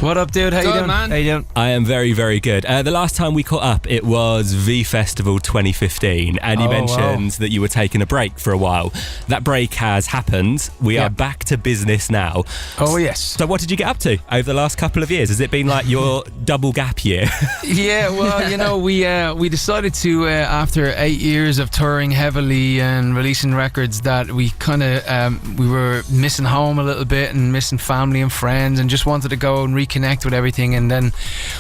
What up, dude? How you doing, man? How you doing? I am very, very good. The last time we caught up, it was V Festival 2015, and you mentioned that you were taking a break for a while. That break has happened. We are back to business now. Oh, yes. So what did you get up to over the last couple of years? Has it been like your double gap year? Yeah, well, we decided to, after 8 years of touring heavily and releasing records, that we kind of, we were missing home a little bit and missing family and friends and just wanted to go and reconnect with everything. And then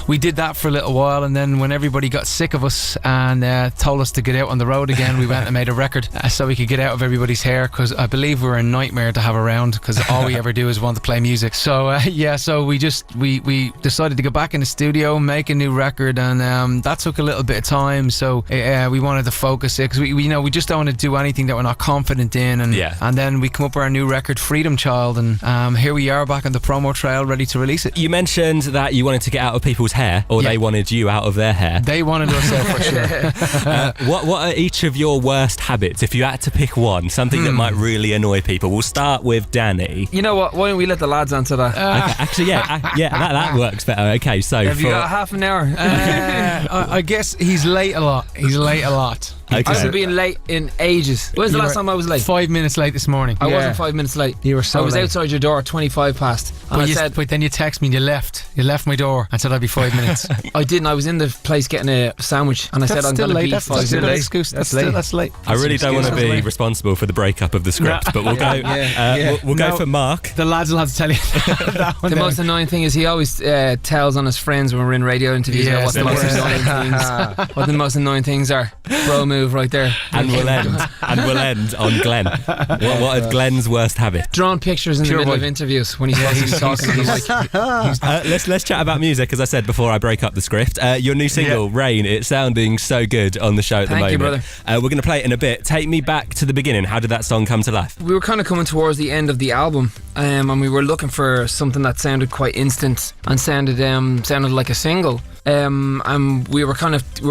we did that for a little while, and then when everybody got sick of us and told us to get out on the road again, we went and made a record so we could get out of everybody's hair, because I believe we're a nightmare to have around, because all we ever do is want to play music. So so we decided to go back in the studio, make a new record, and that took a little bit of time. So we wanted to focus it, because we just don't want to do anything that we're not confident in. And then we come up with our new record, Freedom Child, and here we are back on the promo trail, ready to release it. You mentioned that you wanted to get out of people's hair, or they wanted you out of their hair. They wanted us out for sure. What are each of your worst habits, if you had to pick one, something that might really annoy people? We'll start with Danny. You know what? Why don't we let the lads answer that? Okay, actually, that works better. Okay, so have you got half an hour? I guess he's late a lot. Okay. I haven't been late in ages. When's the last time I was late? 5 minutes late this morning. I wasn't 5 minutes late. You were so I was late. outside your door 25 past. And But then you text me and you left my door and said I'd be 5 minutes. I didn't. I was in the place getting a sandwich, and I said I'm going to be 5 minutes. That's late. I really don't want to be responsible for the breakup of the script, but we'll go. We'll go for Mark. The lads will have to tell you that one. The most annoying thing is he always tells on his friends when we're in radio interviews about what the most annoying things. What the most annoying things are. Bro move right there. And we'll end on Glen. What are Glen's worst habits? Drawing pictures in the middle of interviews when he's supposed to be talking on the mic. Let's chat about music, as I said before I break up the script. Your new single, Rain, it's sounding so good on the show at the moment. Thank you, brother. We're going to play it in a bit. Take me back to the beginning. How did that song come to life? We were kind of coming towards the end of the album, and we were looking for something that sounded quite instant and sounded like a single. And we were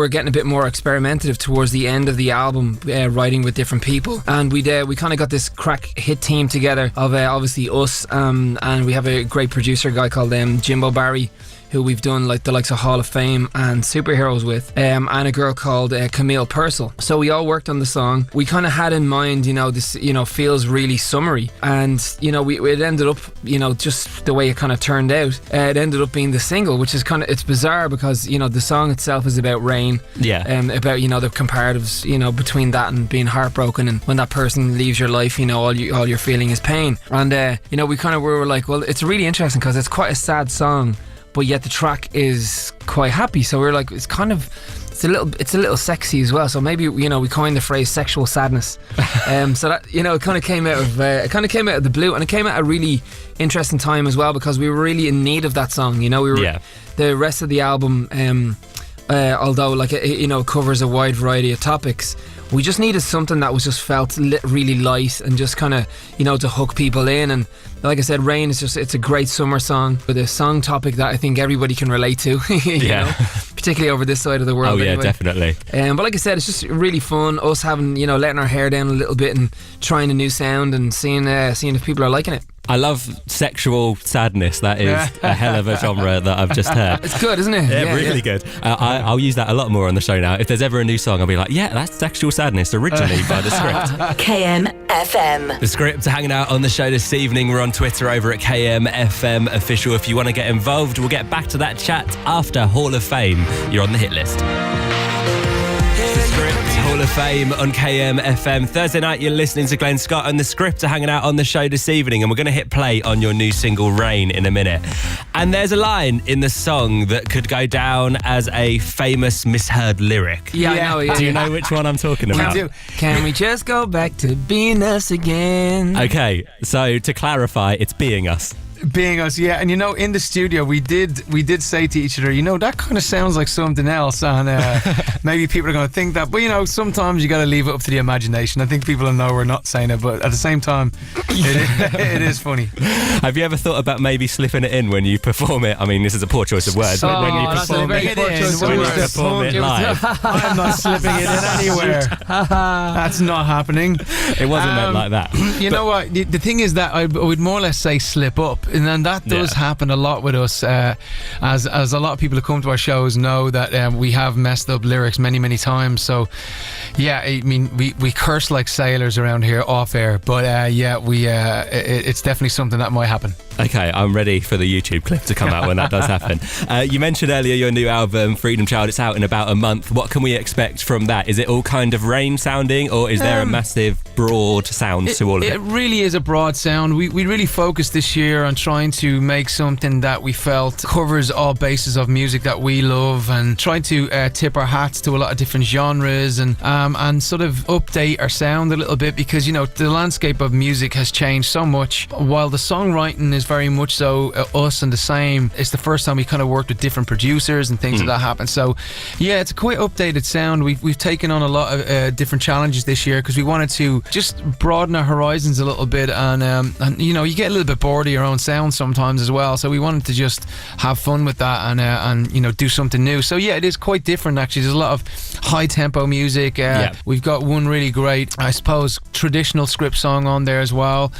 getting a bit more experimentative towards the end of the album, writing with different people, and we kind of got this crack hit team together of obviously us, and we have a great producer guy called Jimbo Barry, who we've done like the likes of Hall of Fame and Superheroes with, and a girl called Camille Purcell. So we all worked on the song. We kind of had in mind, this feels really summery, and it ended up, just the way it kind of turned out, it ended up being the single, which is it's bizarre because the song itself is about rain, about the comparatives between that and being heartbroken, and when that person leaves your life, all you're feeling is pain. And we were like, well, it's really interesting because it's quite a sad song, but yet the track is quite happy. So we're like, it's a little sexy as well. So maybe we coined the phrase sexual sadness. So that it kind of came out of the blue, and it came at a really interesting time as well, because we were really in need of that song. The rest of the album, although it covers a wide variety of topics, we just needed something that was just felt really light and just kind of to hook people in. And like I said, Rain is it's a great summer song with a song topic that I think everybody can relate to. Particularly over this side of the world. Oh yeah, anyway. Definitely. But like I said, it's just really fun, us having letting our hair down a little bit and trying a new sound and seeing if people are liking it. I love sexual sadness. That is a hell of a genre that I've just heard. It's good, isn't it? Yeah, really good. I'll use that a lot more on the show now. If there's ever a new song, I'll be like, yeah, that's sexual sadness originally by the script. KMFM. The script hanging out on the show this evening. We're on Twitter over at KMFM Official. If you want to get involved, we'll get back to that chat after Hall of Fame. You're on the hit list. Hall of Fame on KMFM. Thursday night, you're listening to Glen Scott, and the script are hanging out on the show this evening, and we're going to hit play on your new single Rain in a minute. And there's a line in the song that could go down as a famous misheard lyric. Yeah, I know. Yeah. Do you know which one I'm talking about? Can we just go back to being us again? Okay, so to clarify, it's being us. Being us, yeah. And in the studio we did say to each other, that kind of sounds like something else, and maybe people are going to think that, but sometimes you got to leave it up to the imagination. I think people will know we're not saying it, but at the same time it is funny. Have you ever thought about maybe slipping it in when you perform it? I mean, this is a poor choice of words, but when you perform it live. I'm not slipping it in anywhere. That's not happening. It wasn't meant like that. You know what, the thing is that I would more or less say slip up. and then that does happen a lot with us, as a lot of people who come to our shows know that we have messed up lyrics many times. So yeah, I mean, we curse like sailors around here off air, but it's definitely something that might happen. Okay, I'm ready for the YouTube clip to come out when that does happen. You mentioned earlier your new album, Freedom Child. It's out in about a month. What can we expect from that? Is it all kind of rain sounding, or is there a massive broad sound to all of it? It really is a broad sound. We really focused this year on trying to make something that we felt covers all bases of music that we love, and trying to tip our hats to a lot of different genres, and sort of update our sound a little bit, because the landscape of music has changed so much. While the songwriting is very much so us and the same, it's the first time we kind of worked with different producers and things like that happen. So yeah, it's a quite updated sound. We've taken on a lot of different challenges this year, because we wanted to just broaden our horizons a little bit, and you get a little bit bored of your own sound sometimes as well, so we wanted to just have fun with that and do something new. So yeah, it is quite different actually. There's a lot of high tempo music. We've got one really great, I suppose, traditional script song on there as well.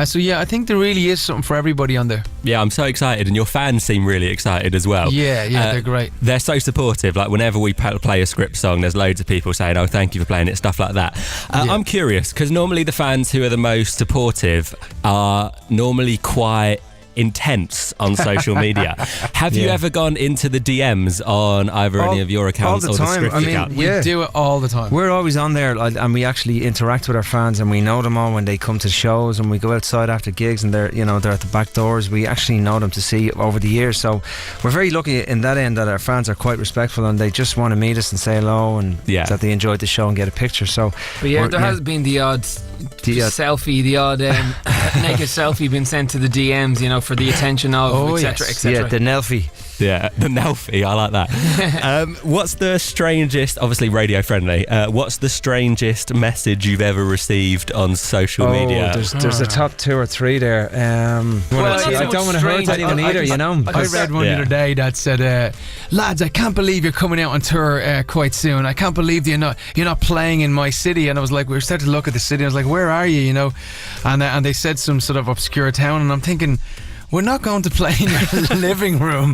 So yeah, I think there really is something for everybody on there. Yeah, I'm so excited, and your fans seem really excited as well. Yeah, they're great. They're so supportive. Like whenever we play a script song, there's loads of people saying, "Oh, thank you for playing it," stuff like that. I'm curious, because normally the fans who are the most supportive are normally quite intense on social media. Have you ever gone into the DMs on either any of your accounts all the or the time. script account? We do it all the time. We're always on there, and we actually interact with our fans, and we know them all when they come to shows, and we go outside after gigs, and they're at the back doors. We actually know them to see over the years, so we're very lucky in that end that our fans are quite respectful, and they just want to meet us and say hello, and that they enjoyed the show and get a picture. So but there has been the odd selfie, the odd naked selfie been sent to the DMs, for the attention of etc. Yeah, the Nelfie. Yeah, the Nelfie, I like that. What's the strangest, obviously radio friendly, what's the strangest message you've ever received on social media? There's a top 2 or 3 there. I don't want to hurt anyone either, I read one the other day that said, lads, I can't believe you're coming out on tour quite soon. I can't believe you're not playing in my city. And I was like, we were starting to look at the city. I was like, where are you, And they said some sort of obscure town, and I'm thinking, we're not going to play in your living room.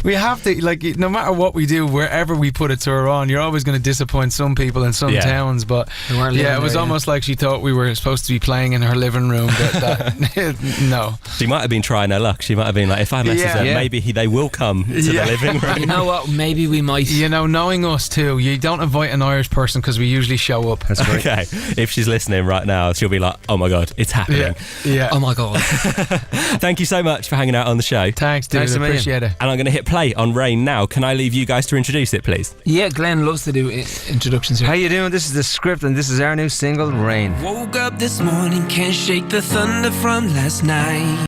We have to, no matter what we do, wherever we put a tour on, you're always going to disappoint some people in some towns. But it was almost like she thought we were supposed to be playing in her living room. No. She might have been trying her luck. She might have been like, if I mess this up, maybe they will come to the living room. You know what? Maybe we might. Knowing us too, you don't invite an Irish person because we usually show up. That's right. Okay. If she's listening right now, she'll be like, oh my God, it's happening. Yeah. Oh my God. Thank you so much for hanging out on the show. Thanks, dude. Thanks a million. Appreciate it. And I'm going to hit play on Rain now. Can I leave you guys to introduce it, please? Yeah, Glen loves to do introductions here. How you doing? This is the script, and this is our new single, Rain. Woke up this morning, can't shake the thunder from last night.